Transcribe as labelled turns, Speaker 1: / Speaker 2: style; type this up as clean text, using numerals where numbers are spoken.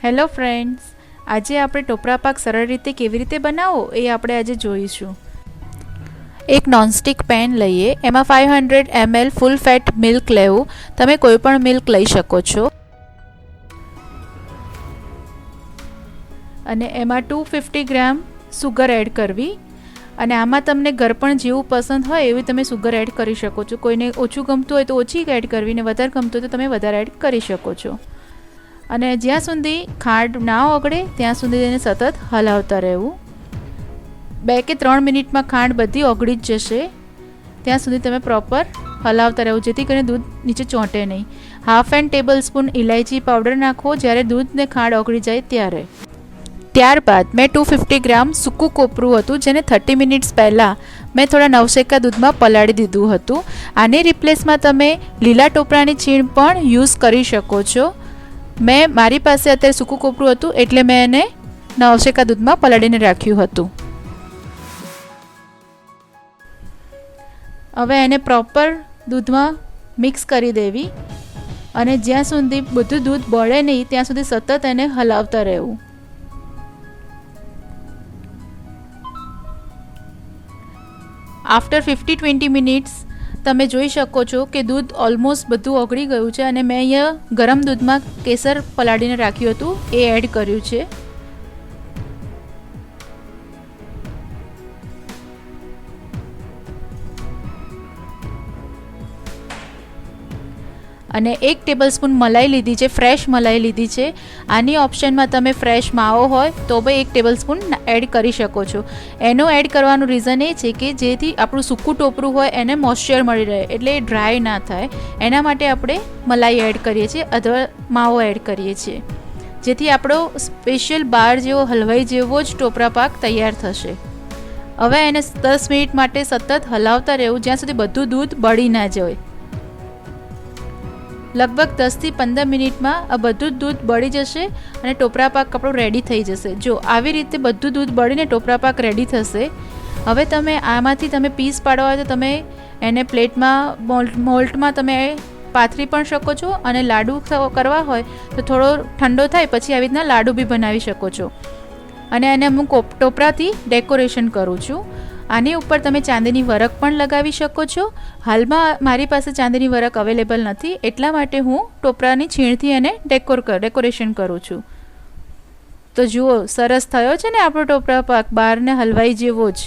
Speaker 1: Hello friends, આજે આપણે ટોપરા પાક સરળ રીતે કેવી રીતે બનાવવો એ આપણે આજે જોઈશું. એક નોનસ્ટિક પેન લઈએ, એમાં 500 ml ફૂલ ફેટ મિલ્ક લેવું. તમે કોઈ પણ મિલ્ક લઈ શકો છો. અને એમાં 250 ગ્રામ સુગર એડ કરવી. અને આમાં તમને ગરપણ જેવું પસંદ હોય એવી તમે સુગર એડ કરી શકો છો. કોઈને ઓછું ગમતું હોય તો ઓછી એડ કરવી, ને વધારે ગમતું હોય તો તમે વધારે એડ કરી શકો છો. અને જ્યાં સુધી ખાંડ ના ઓગળે ત્યાં સુધી એને સતત હલાવતા રહેવું. 2 કે 3 મિનિટમાં ખાંડ બધી ઓગળી જ જશે. ત્યાં સુધી તમે પ્રોપર હલાવતા રહેવું, જેથી કરીને દૂધ નીચે ચોંટે નહીં. 1/2 ટેબલ સ્પૂન ઇલાયચી પાવડર નાખો જ્યારે દૂધ ને ખાંડ ઓગળી જાય ત્યારે. ત્યારબાદ મેં 250 ગ્રામ સૂકું કોપરું હતું, જેને 30 મિનિટ્સ પહેલાં મેં થોડા નવશેકા દૂધમાં પલાળી દીધું હતું. આની રિપ્લેસમાં તમે લીલા ટોપરાની છીણ પણ યુઝ કરી શકો છો. મારી પાસે અત્યારે સૂકું કોપરું હતું એટલે મેં એને નવશેકા દૂધમાં પલાળીને રાખ્યું હતું. હવે એને પ્રોપર દૂધમાં મિક્સ કરી દેવી. અને જ્યાં સુધી બધું દૂધ બળે નહીં ત્યાં સુધી સતત એને હલાવતા રહેવું. આફ્ટર 50-20 મિનિટ્સ તમે જોઈ શકો છો કે દૂધ ઓલમોસ્ટ બધું ઓગળી ગયું છે. અને મેં અહીંયા ગરમ દૂધમાં કેસર પલાળીને રાખ્યું હતું એ એડ કર્યું છે. અને 1 ટેબલસ્પૂન મલાઈ લીધી છે, ફ્રેશ મલાઈ લીધી છે. આની ઓપ્શનમાં તમે ફ્રેશ માવો હોય તો બી 1 ટેબલસ્પૂન એડ કરી શકો છો. એનો એડ કરવાનું રીઝન એ છે કે જેથી આપણું સૂકું ટોપરું હોય એને મોઇશ્ચર મળી રહે, એટલે એ ડ્રાય ના થાય. એના માટે આપણે મલાઈ એડ કરીએ છીએ અથવા માવો એડ કરીએ છીએ, જેથી આપણો સ્પેશિયલ બાર જેવો હલવાઈ જેવો જ ટોપરા પાક તૈયાર થશે. હવે એને 10 મિનિટ માટે સતત હલાવતા રહેવું, જ્યાં સુધી બધું દૂધ બળી ના જાય. લગભગ 10 થી 15 મિનિટમાં આ બધું જ દૂધ બળી જશે અને ટોપરા પાક આપણો રેડી થઈ જશે. જો આવી રીતે બધું દૂધ બળીને ટોપરા પાક રેડી થશે. હવે તમે આમાંથી તમે પીસ પાડવા હોય તો તમે એને પ્લેટમાં મોલ્ટમાં તમે પાથરી પણ શકો છો. અને લાડુ કરવા હોય તો થોડો ઠંડો થાય પછી આવી રીતના લાડુ બી બનાવી શકો છો. અને એને હું ટોપરાથી ડેકોરેશન કરું છું. આની ઉપર તમે ચાંદીની વરખ પણ લગાવી શકો છો. હાલમાં મારી પાસે ચાંદીની વરખ અવેલેબલ નથી, એટલા માટે હું ટોપરાની છીણથી એને ડેકોરેશન કરું છું. તો જુઓ, સરસ થયો છે ને આપણો ટોપરા પાક, બહારને હલવાઈ જેવો જ.